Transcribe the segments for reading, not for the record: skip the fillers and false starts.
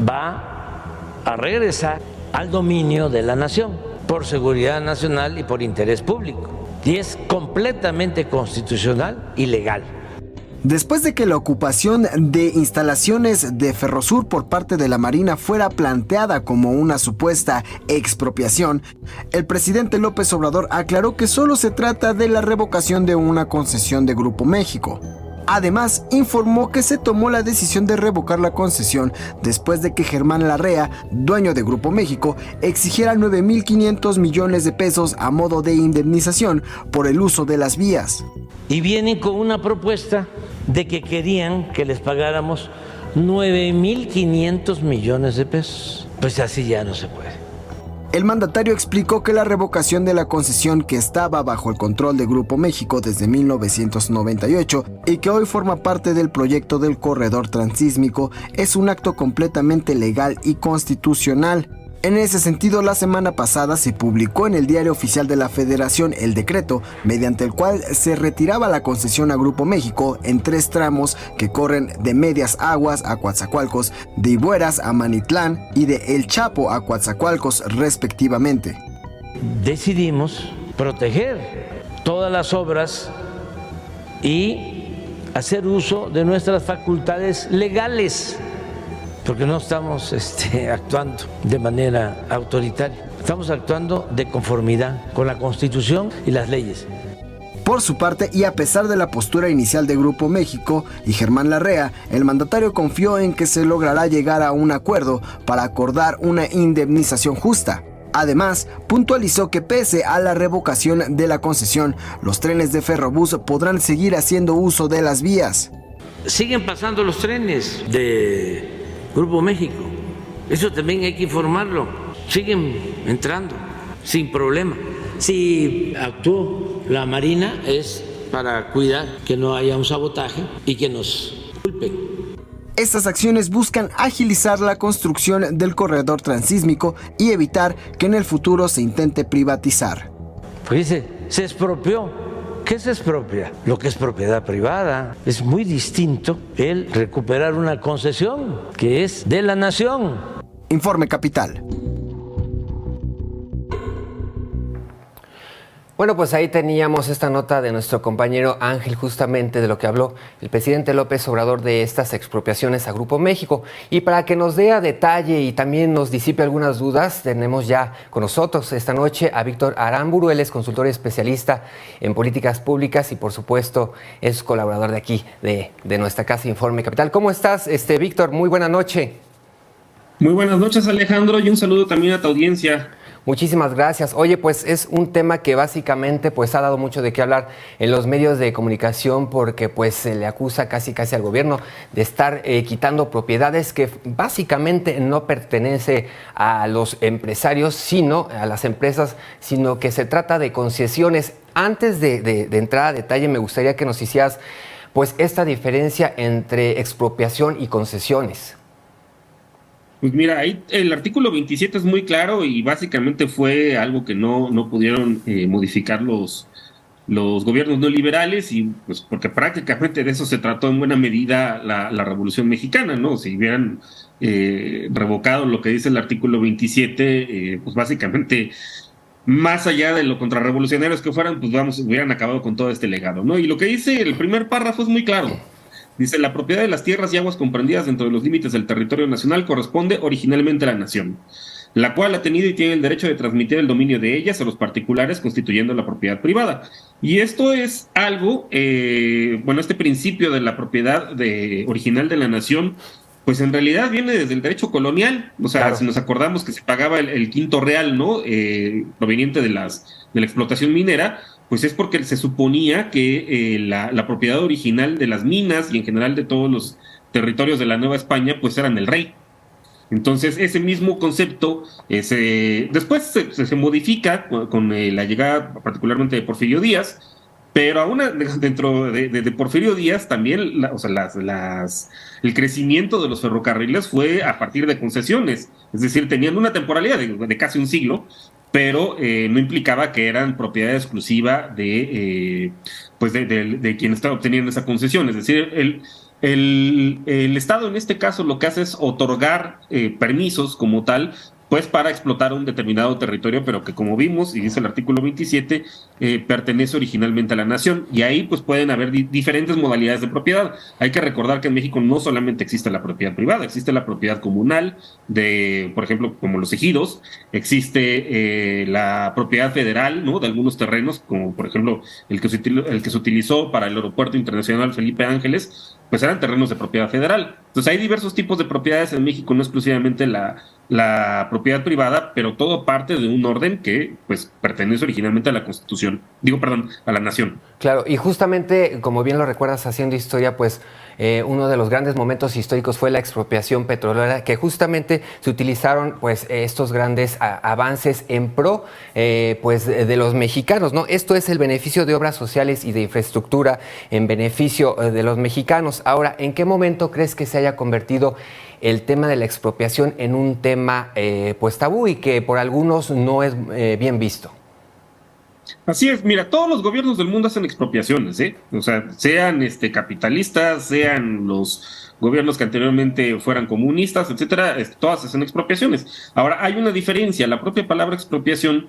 va a regresar al dominio de la nación por seguridad nacional y por interés público. Y es completamente constitucional y legal. Después de que la ocupación de instalaciones de Ferrosur por parte de la Marina fuera planteada como una supuesta expropiación, el presidente López Obrador aclaró que solo se trata de la revocación de una concesión de Grupo México. Además, informó que se tomó la decisión de revocar la concesión después de que Germán Larrea, dueño de Grupo México, exigiera 9.500 millones de pesos a modo de indemnización por el uso de las vías. Y vienen con una propuesta de que querían que les pagáramos 9.500 millones de pesos. Pues así ya no se puede. El mandatario explicó que la revocación de la concesión, que estaba bajo el control de Grupo México desde 1998 y que hoy forma parte del proyecto del corredor transísmico, es un acto completamente legal y constitucional. En ese sentido, la semana pasada se publicó en el Diario Oficial de la Federación el decreto mediante el cual se retiraba la concesión a Grupo México en 3 tramos que corren de Medias Aguas a Coatzacoalcos, de Ibueras a Manitlán y de El Chapo a Coatzacoalcos respectivamente. Decidimos proteger todas las obras y hacer uso de nuestras facultades legales, porque no estamos actuando de manera autoritaria, estamos actuando de conformidad con la Constitución y las leyes. Por su parte, y a pesar de la postura inicial de Grupo México y Germán Larrea, el mandatario confió en que se logrará llegar a un acuerdo para acordar una indemnización justa. Además, puntualizó que pese a la revocación de la concesión, los trenes de Ferrobús podrán seguir haciendo uso de las vías. Siguen pasando los trenes de Grupo México, eso también hay que informarlo, siguen entrando sin problema. Si actuó la Marina es para cuidar que no haya un sabotaje y que nos culpen. Estas acciones buscan agilizar la construcción del corredor transísmico y evitar que en el futuro se intente privatizar. Pues dice, se expropió. ¿Qué se expropia? Lo que es propiedad privada. Es muy distinto el recuperar una concesión que es de la nación. Informe Capital. Bueno, pues ahí teníamos esta nota de nuestro compañero Ángel, justamente de lo que habló el presidente López Obrador de estas expropiaciones a Grupo México. Y para que nos dé a detalle y también nos disipe algunas dudas, tenemos ya con nosotros esta noche a Víctor Aramburu. Él es consultor especialista en políticas públicas y, por supuesto, es colaborador de aquí, de nuestra casa Informe Capital. ¿Cómo estás, Víctor? Muy buena noche. Muy buenas noches, Alejandro, y un saludo también a tu audiencia. Muchísimas gracias. Oye, pues es un tema que básicamente pues ha dado mucho de qué hablar en los medios de comunicación porque pues se le acusa casi al gobierno de estar quitando propiedades que básicamente no pertenece a los empresarios, sino a las empresas, sino que se trata de concesiones. Antes de entrar a detalle, me gustaría que nos hicieras pues esta diferencia entre expropiación y concesiones. Pues mira, ahí el artículo 27 es muy claro y básicamente fue algo que no pudieron modificar los gobiernos neoliberales y pues porque prácticamente de eso se trató en buena medida la Revolución Mexicana, ¿no? Si hubieran revocado lo que dice el artículo 27, pues básicamente más allá de lo contrarrevolucionarios que fueran, pues hubieran acabado con todo este legado, ¿no? Y lo que dice el primer párrafo es muy claro. Dice, la propiedad de las tierras y aguas comprendidas dentro de los límites del territorio nacional corresponde originalmente a la nación, la cual ha tenido y tiene el derecho de transmitir el dominio de ellas a los particulares, constituyendo la propiedad privada. Y esto es algo, este principio de la propiedad original de la nación, pues en realidad viene desde el derecho colonial. O sea, claro, si nos acordamos que se pagaba el quinto real, ¿no? Proveniente de la explotación minera, pues es porque se suponía que la propiedad original de las minas y en general de todos los territorios de la Nueva España, pues eran del rey. Entonces, ese mismo concepto después se modifica con la llegada particularmente de Porfirio Díaz, pero aún dentro de Porfirio Díaz también el crecimiento de los ferrocarriles fue a partir de concesiones, es decir, tenían una temporalidad de casi un siglo, pero no implicaba que eran propiedad exclusiva de quien estaba obteniendo esa concesión. Es decir, El Estado en este caso lo que hace es otorgar permisos como tal, pues para explotar un determinado territorio, pero que como vimos, y dice el artículo 27, pertenece originalmente a la nación. Y ahí pues pueden haber diferentes modalidades de propiedad. Hay que recordar que en México no solamente existe la propiedad privada, existe la propiedad comunal, de, por ejemplo, como los ejidos, existe la propiedad federal, ¿no? De algunos terrenos, como por ejemplo el que se utilizó para el Aeropuerto Internacional Felipe Ángeles, pues eran terrenos de propiedad federal. Entonces hay diversos tipos de propiedades en México, no exclusivamente la propiedad privada, pero todo parte de un orden que pues pertenece originalmente a la Constitución, a la nación. Claro, y justamente, como bien lo recuerdas haciendo historia, pues uno de los grandes momentos históricos fue la expropiación petrolera, que justamente se utilizaron pues estos grandes avances en pro pues de los mexicanos, ¿no? Esto es el beneficio de obras sociales y de infraestructura en beneficio de los mexicanos. Ahora, ¿en qué momento crees que se haya convertido el tema de la expropiación en un tema pues tabú y que por algunos no es bien visto? Así es, mira, todos los gobiernos del mundo hacen expropiaciones, ¿eh? O sea, sean capitalistas, sean los gobiernos que anteriormente fueran comunistas, etcétera, todas hacen expropiaciones. Ahora, hay una diferencia, la propia palabra expropiación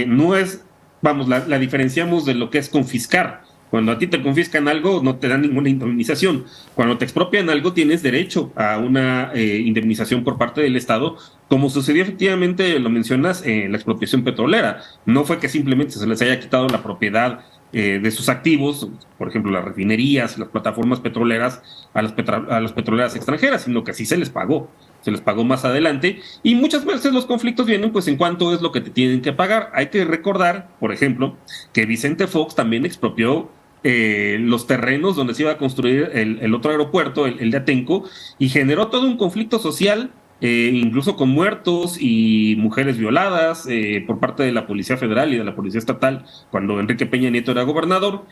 no es, vamos, la diferenciamos de lo que es confiscar. Cuando a ti te confiscan algo, no te dan ninguna indemnización. Cuando te expropian algo, tienes derecho a una indemnización por parte del Estado, como sucedió efectivamente, lo mencionas, en la expropiación petrolera. No fue que simplemente se les haya quitado la propiedad de sus activos, por ejemplo, las refinerías, las plataformas petroleras, a las petroleras extranjeras, sino que así se les pagó. Se les pagó más adelante, y muchas veces los conflictos vienen pues en cuánto es lo que te tienen que pagar. Hay que recordar, por ejemplo, que Vicente Fox también expropió los terrenos donde se iba a construir el otro aeropuerto, el de Atenco, y generó todo un conflicto social, incluso con muertos y mujeres violadas por parte de la Policía Federal y de la Policía Estatal cuando Enrique Peña Nieto era gobernador,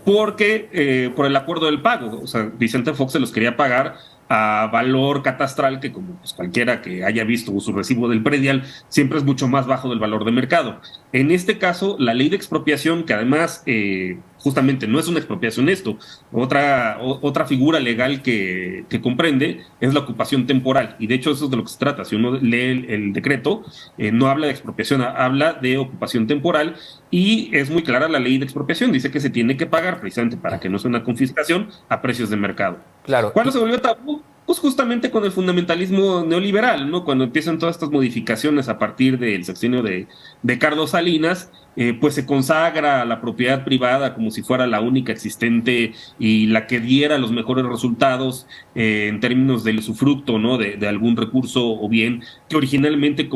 porque por el acuerdo del pago, o sea, Vicente Fox se los quería pagar a valor catastral, que como pues, cualquiera que haya visto su recibo del predial, siempre es mucho más bajo del valor de mercado. En este caso, la ley de expropiación, que además justamente no es una expropiación esto, otra figura legal que comprende es la ocupación temporal, y de hecho eso es de lo que se trata. Si uno lee el decreto, no habla de expropiación, habla de ocupación temporal, y es muy clara la ley de expropiación, dice que se tiene que pagar precisamente para que no sea una confiscación a precios de mercado. Claro. ¿Cuándo se volvió tabú? Pues justamente con el fundamentalismo neoliberal, ¿no? Cuando empiezan todas estas modificaciones a partir del sexenio de Carlos Salinas, pues se consagra la propiedad privada como si fuera la única existente y la que diera los mejores resultados en términos del usufructo, ¿no? De algún recurso o bien que originalmente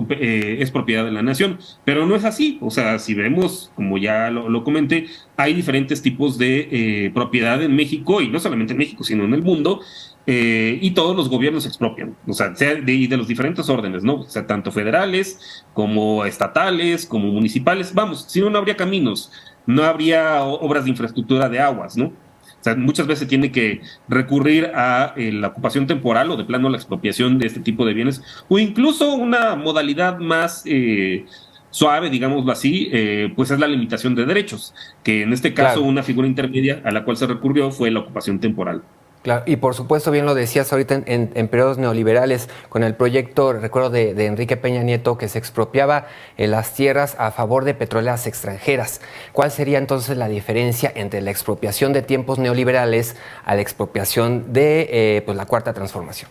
es propiedad de la nación. Pero no es así. O sea, si vemos, como ya lo comenté, hay diferentes tipos de propiedad en México, y no solamente en México, sino en el mundo. Y todos los gobiernos expropian, o sea, de los diferentes órdenes, ¿no? O sea, tanto federales como estatales, como municipales. Vamos, si no, no habría caminos, no habría obras de infraestructura de aguas, ¿no? O sea, muchas veces tiene que recurrir a la ocupación temporal o de plano a la expropiación de este tipo de bienes, o incluso una modalidad más suave, digámoslo así, pues es la limitación de derechos, que en este caso una figura intermedia a la cual se recurrió fue la ocupación temporal. Claro, y por supuesto, bien lo decías ahorita en periodos neoliberales, con el proyecto, recuerdo, de Enrique Peña Nieto, que se expropiaba las tierras a favor de petroleras extranjeras. ¿Cuál sería entonces la diferencia entre la expropiación de tiempos neoliberales a la expropiación de pues, la Cuarta Transformación?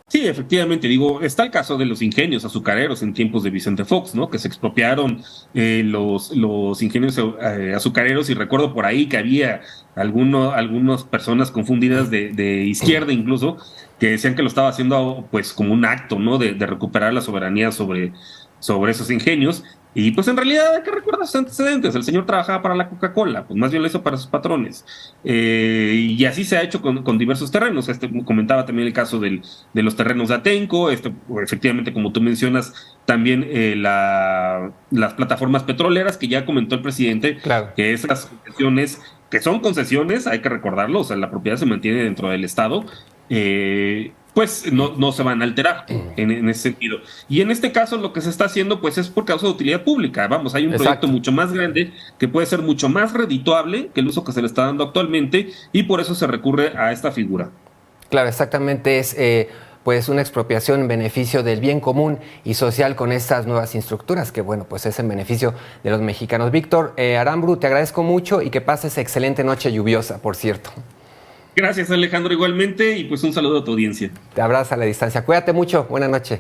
Sí, efectivamente, digo, está el caso de los ingenios azucareros en tiempos de Vicente Fox, ¿no? Que se expropiaron los ingenios azucareros, y recuerdo por ahí que había algunas personas confundidas de izquierda incluso, que decían que lo estaba haciendo pues como un acto, ¿no? De recuperar la soberanía sobre esos ingenios. Y pues en realidad hay que recordar sus antecedentes. El señor trabajaba para la Coca-Cola, pues más bien lo hizo para sus patrones. Y así se ha hecho con diversos terrenos. Comentaba también el caso de los terrenos de Atenco, efectivamente, como tú mencionas, también las plataformas petroleras, que ya comentó el presidente, claro, que esas concesiones, que son concesiones, hay que recordarlo, o sea, la propiedad se mantiene dentro del Estado, pues no se van a alterar en ese sentido. Y en este caso lo que se está haciendo pues es por causa de utilidad pública. Vamos, hay un proyecto mucho más grande que puede ser mucho más redituable que el uso que se le está dando actualmente y por eso se recurre a esta figura. Claro, exactamente, es pues una expropiación en beneficio del bien común y social con estas nuevas estructuras que bueno, pues es en beneficio de los mexicanos. Víctor Aramburu, te agradezco mucho y que pases excelente noche lluviosa, por cierto. Gracias, Alejandro, igualmente, y pues un saludo a tu audiencia. Te abrazo a la distancia. Cuídate mucho. Buenas noches.